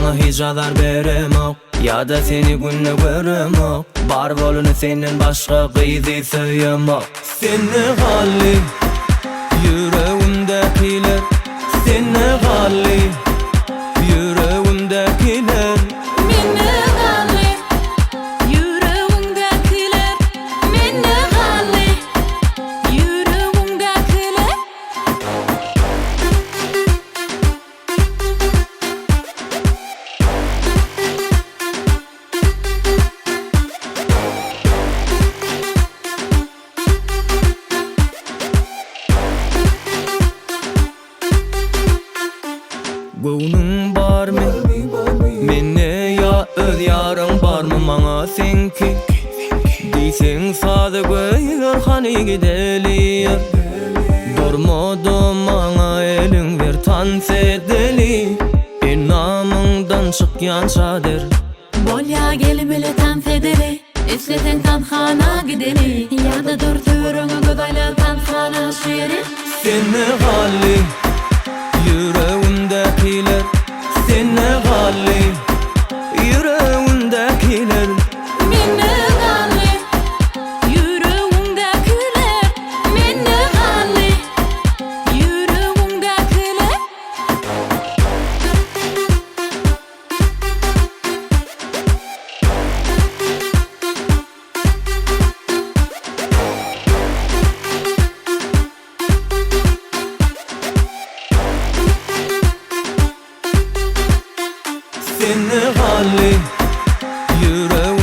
sana hiç azar beremok, ya da seni günne göremok. Bar bolunu senden başka kıydı söylemok. Seni halli yüreğimdekiler, seni halli yüreğimdekiler. Meni halli yüreğimdekiler, meni halli yüreğimdekiler. Gönlüm bar mı? Menne ya öz yarın bar mı bana senki? Diysen sade göğür hani gidelim. Durmadım bana elin ver tan sedeli. Namından çıkyan çadır. Bol ya gelmeli tan fedeli, esleten tanhana gideli. Ya da dur türünü gödayla tanhana şiiri. Seni halli yüreğimdekiler, seni halli yüreğimdekiler. Meni halli yüreğimdekiler, meni halli yüreğimdekiler. Seni halli yüreğimdekiler.